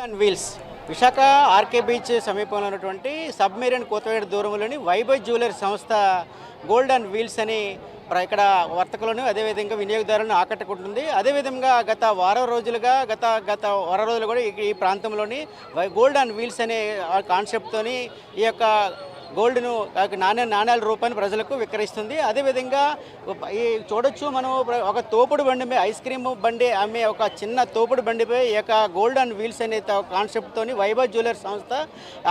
And wheels Visakha RK beach సమీపంలో ఉన్నటువంటి submarine కోతవేడు దూరంలోని వైభవ్ జ్యువెలర్స్ సంస్థ గోల్డ్ అండ్ వీల్స్ అని ఇక్కడ వర్తకులను అదేవిధంగా వినియోగదారులను ఆకట్టుకుంటుంది. అదేవిధంగా గత వారం రోజులు కూడా ఈ ప్రాంతంలోని గోల్డ్ అండ్ వీల్స్ అనే కాన్సెప్ట్తోని ఈ యొక్క గోల్డ్ను నాణ్యాల రూపాన్ని ప్రజలకు విక్రయిస్తుంది. అదేవిధంగా ఈ చూడొచ్చు మనం ఒక తోపుడు బండి ఐస్ క్రీమ్ బండి అమ్మే ఒక చిన్న తోపుడు బండిపై ఈ యొక్క గోల్డ్ అండ్ వీల్స్ అనే కాన్సెప్ట్తోని వైభవ్ జ్యువెలర్స్ సంస్థ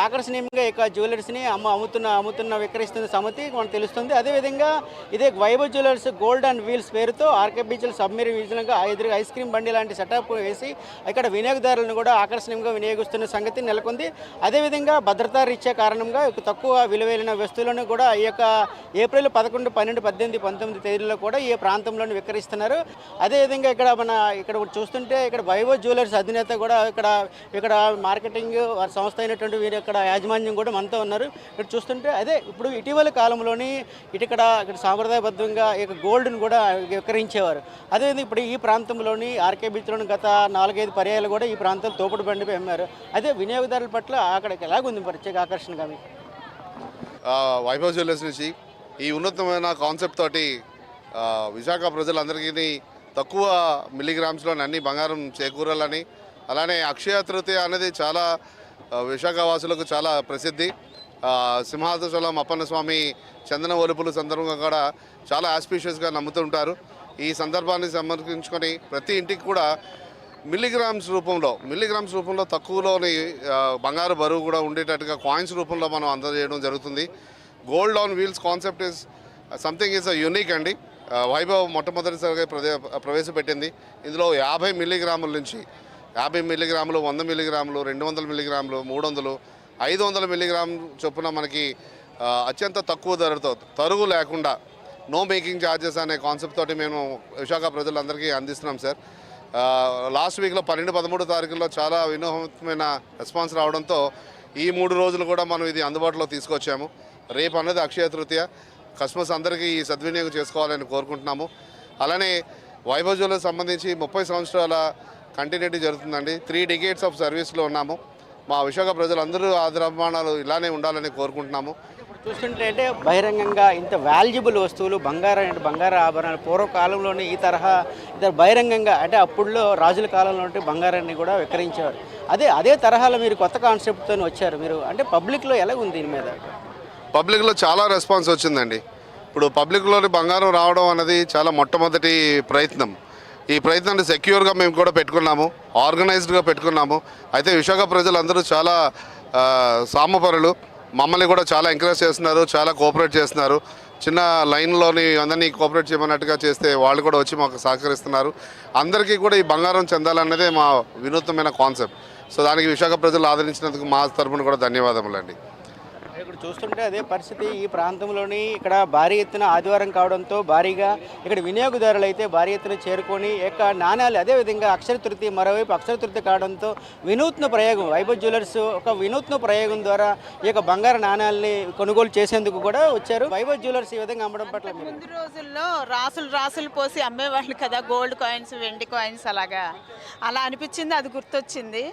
ఆకర్షణీయంగా ఈ యొక్క అమ్ముతున్న విక్రయిస్తున్న సమితి మనకు తెలుస్తుంది. అదేవిధంగా ఇదే Vaibhav jewellers gold and wheels పేరుతో ఆర్కే బీచ్లో సబ్మెరీన్ విజయంగా ఐస్ క్రీమ్ బండి లాంటి సెటప్ వేసి ఇక్కడ వినియోగదారులను కూడా ఆకర్షణీయంగా వినియోగిస్తున్న సంగతి నెలకొంది. అదేవిధంగా భద్రతా రీత్యా కారణంగా తక్కువ విలువైన వస్తువులను కూడా ఈ యొక్క ఏప్రిల్ 11, 12, 18, 19 తేదీల్లో కూడా ఈ ప్రాంతంలోని విక్రయిస్తున్నారు. అదేవిధంగా ఇక్కడ చూస్తుంటే ఇక్కడ వైభవ్ జ్యువెలర్స్ అధినేత కూడా ఇక్కడ మార్కెటింగ్ సంస్థ అయినటువంటి వీరి ఇక్కడ యాజమాన్యం కూడా మనతో ఉన్నారు. ఇక్కడ చూస్తుంటే ఇప్పుడు ఇటీవల కాలంలోని ఇక్కడ సాంప్రదాయబద్ధంగా ఇక గోల్డ్ను కూడా విక్రయించేవారు. అదేవిధంగా ఇప్పుడు ఈ ప్రాంతంలోని ఆర్కే బీచ్లోని గత 4-5 పర్యాయాలు కూడా ఈ ప్రాంతంలో తోపుడు బండిపై అమ్మారు. అదే వినియోగదారుల పట్ల అక్కడికి ఎలాగుంది ప్రత్యేక ఆకర్షణగా మీకు? వైభవ్ జ్యువెలర్స్ నుంచి ఈ ఉన్నతమైన కాన్సెప్ట్ తోటి విశాఖ ప్రజలందరికీ తక్కువ మిల్లీగ్రామ్స్లోని అన్ని బంగారం చేకూరాలని, అలానే అక్షయ తృతీయ అనేది చాలా విశాఖ వాసులకు చాలా ప్రసిద్ధి. సింహాచలం అప్పన్న స్వామి చందన ఒలుపుల సందర్భంగా కూడా చాలా ఆస్పీషియస్గా నమ్ముతుంటారు. ఈ సందర్భాన్ని సమర్పించుకొని ప్రతి ఇంటికి కూడా మిల్లీగ్రామ్స్ రూపంలో తక్కువలోని బంగారు బరువు కూడా ఉండేటట్టుగా కాయిన్స్ రూపంలో మనం అందజేయడం జరుగుతుంది. Gold on wheels concept is something is unique అండి. వైభవ్ మొట్టమొదటిసారిగా ప్రవేశపెట్టింది. ఇందులో 50 మిల్లీగ్రాముల నుంచి 50 మిల్లీగ్రాములు, 100 మిల్లీగ్రాములు, 200 మిల్లీగ్రాములు, 300, 500 మిల్లీగ్రామ్ చొప్పున మనకి అత్యంత తక్కువ ధరతో తరుగు లేకుండా నో మేకింగ్ ఛార్జెస్ అనే కాన్సెప్ట్ తోటి మేము విశాఖ ప్రజలందరికీ అందిస్తున్నాం సార్. లాస్ట్ వీక్లో 12, 13 తారీఖుల్లో చాలా వినూహమైన రెస్పాన్స్ రావడంతో ఈ 3 రోజులు కూడా మనం ఇది అందుబాటులో తీసుకొచ్చాము. రేపు అన్నది అక్షయ తృతీయ, కస్టమర్స్ అందరికీ ఈ సద్వినియోగం చేసుకోవాలని కోరుకుంటున్నాము. అలానే వైభవ్ జ్యువెలర్స్ సంబంధించి 30 సంవత్సరాల కంటిన్యూటీ జరుగుతుందండి. 3 decades ఆఫ్ సర్వీస్లో ఉన్నాము. మా విశాఖ ప్రజలందరూ ఆదరాభిమానాలు ఇలానే ఉండాలని కోరుకుంటున్నాము. చూస్తుంటే అంటే బహిరంగంగా ఇంత వాల్యుబుల్ వస్తువులు బంగారు ఆభరణాలు పూర్వకాలంలోని ఈ తరహా బహిరంగంగా అంటే అప్పుడులో రాజుల కాలంలో బంగారాన్ని కూడా విక్రయించేవారు. అదే తరహాలో మీరు కొత్త కాన్సెప్ట్తో వచ్చారు. మీరు అంటే పబ్లిక్లో ఎలా ఉంది దీని మీద? పబ్లిక్లో చాలా రెస్పాన్స్ వచ్చిందండి. ఇప్పుడు పబ్లిక్లోని బంగారం రావడం అనేది చాలా మొట్టమొదటి ప్రయత్నం. ఈ ప్రయత్నాన్ని సెక్యూర్గా మేము కూడా పెట్టుకున్నాము, ఆర్గనైజ్డ్గా పెట్టుకున్నాము. అయితే విశాఖ ప్రజలందరూ చాలా సామపరులు, మమ్మల్ని కూడా చాలా ఎంకరేజ్ చేస్తున్నారు, చాలా కోఆపరేట్ చేస్తున్నారు. చిన్న లైన్లోని అందరినీ కోఆపరేట్ చేయమన్నట్టుగా చేస్తే వాళ్ళు కూడా వచ్చి మాకు సహకరిస్తున్నారు. అందరికీ కూడా ఈ బంగారం చెందాలన్నదే మా వినూత్నమైన కాన్సెప్ట్. సో దానికి విశాఖ ప్రజలు ఆదరించినందుకు మా తరపున కూడా ధన్యవాదములండి. ఇక్కడ చూస్తుంటే అదే పరిస్థితి ఈ ప్రాంతంలోని ఇక్కడ భారీ ఎత్తున ఆదివారం కావడంతో భారీగా ఇక్కడ వినియోగదారులు అయితే భారీ ఎత్తున చేరుకొని యొక్క నాణ్యాలు అదేవిధంగా మరోవైపు అక్షర తృతీయ కావడంతో వినూత్న ప్రయోగం వైభవ్ జ్యువెలర్స్ ఒక వినూత్న ప్రయోగం ద్వారా ఈ యొక్క బంగారు నాణ్యాలని కొనుగోలు చేసేందుకు కూడా వచ్చారు. వైభవ్ జ్యువెలర్స్ ఈ విధంగా అమ్మడం పట్ల ముందు రోజుల్లో రాసులు పోసి అమ్మేవాళ్ళు కదా, గోల్డ్ కాయిన్స్, వెండి కాయిన్స్ అలా అనిపించింది. అది గుర్తొచ్చింది.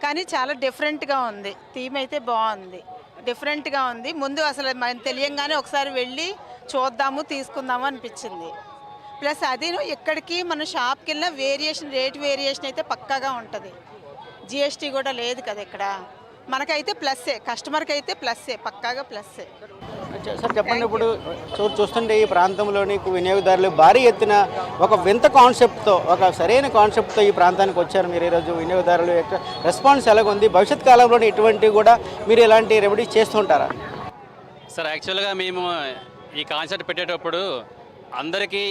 కానీ చాలా డిఫరెంట్గా ఉంది. థీమ్ అయితే బాగుంది, డిఫరెంట్గా ఉంది. ముందు అసలు మనం తెలియంగానే ఒకసారి వెళ్ళి చూద్దాము, తీసుకుందాము అనిపించింది. ప్లస్ అది ఎక్కడికి మన షాప్కి వెళ్ళినా రేట్ వేరియేషన్ అయితే పక్కాగా ఉంటుంది. జిఎస్టీ కూడా లేదు కదా ఇక్కడ. మనకైతే ప్లస్సే, కస్టమర్కి అయితే ప్లస్సే, పక్కాగా ప్లస్సే. సార్ చెప్పండి, ఇప్పుడు చూస్తుంటే ఈ ప్రాంతంలోని వినియోగదారులు భారీ ఎత్తున ఒక వింత కాన్సెప్ట్తో ఒక సరైన కాన్సెప్ట్తో ఈ ప్రాంతానికి వచ్చారు. మీరు ఈరోజు వినియోగదారులు యొక్క రెస్పాన్స్ ఎలాగుంది? భవిష్యత్ కాలంలోని ఇటువంటి కూడా మీరు ఇలాంటి రెమెడీస్ చేస్తుంటారా? సార్ యాక్చువల్గా మేము ఈ కాన్సెప్ట్ పెట్టేటప్పుడు అందరికీ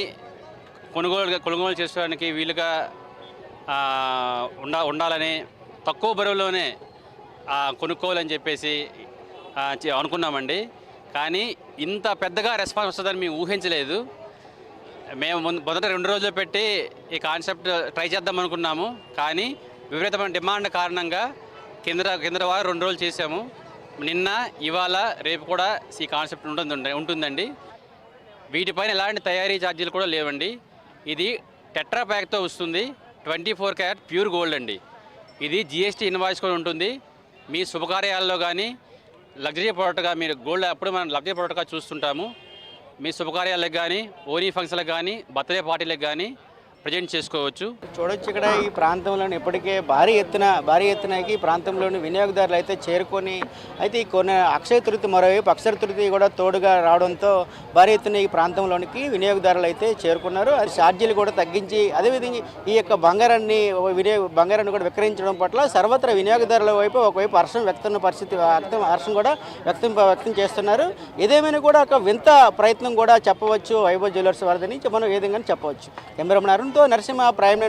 కొనుగోలు చేసుకోవడానికి వీలుగా ఉండాలని, తక్కువ బరువులోనే కొనుక్కోవాలని చెప్పేసి అనుకున్నామండి. కానీ ఇంత పెద్దగా రెస్పాన్స్ వస్తుందని మేము ఊహించలేదు. మేము మొదట 2 రోజులు పెట్టి ఈ కాన్సెప్ట్ ట్రై చేద్దాం అనుకున్నాము. కానీ విపరీతమైన డిమాండ్ కారణంగా కింద వారు 2 రోజులు చేసాము. నిన్న, ఇవాళ, రేపు కూడా ఈ కాన్సెప్ట్ ఉంటుందండి. వీటిపైన ఎలాంటి తయారీ ఛార్జీలు కూడా లేవండి. ఇది టెట్రా ప్యాక్తో వస్తుంది. 24 క్యారెట్ ప్యూర్ గోల్డ్ అండి. ఇది జిఎస్టీ ఇన్వాయిస్ కూడా ఉంటుంది. మీ శుభకార్యాల్లో కానీ లగ్జరీ ప్రోడక్ట్గా మీరు గోల్డ్ అప్పుడు మనం లగ్జరీ ప్రోడక్ట్గా చూస్తుంటాము. మీ శుభకార్యాలకు కానీ ఓనీ ఫంక్షన్లకు కానీ బర్త్డే పార్టీలకు కానీ ప్రజెంట్ చేసుకోవచ్చు. చూడొచ్చు ఇక్కడ ఈ ప్రాంతంలోని ఇప్పటికే భారీ ఎత్తునకి ఈ ప్రాంతంలోని వినియోగదారులు అయితే చేరుకొని అయితే ఈ కొన్ని అక్షయ తృతీయ మరోవైపు అక్షయ తృతీయ కూడా తోడుగా రావడంతో భారీ ఎత్తున ఈ ప్రాంతంలోనికి వినియోగదారులు అయితే చేరుకున్నారు. అది ఛార్జీలు కూడా తగ్గించి అదేవిధంగా ఈ యొక్క బంగారాన్ని కూడా విక్రయించడం పట్ల సర్వత్రా వినియోగదారుల వైపు ఒకవైపు హర్షం హర్షం కూడా వ్యక్తం చేస్తున్నారు. ఏదేమైనా కూడా ఒక వింత ప్రయత్నం కూడా చెప్పవచ్చు వైభవ్ జ్యువెలర్స్ వారిదని మనం ఏ విధంగా చెప్పవచ్చు. కెమెరామెన్ అరుణ్తో నరసింహ, ప్రైమ్9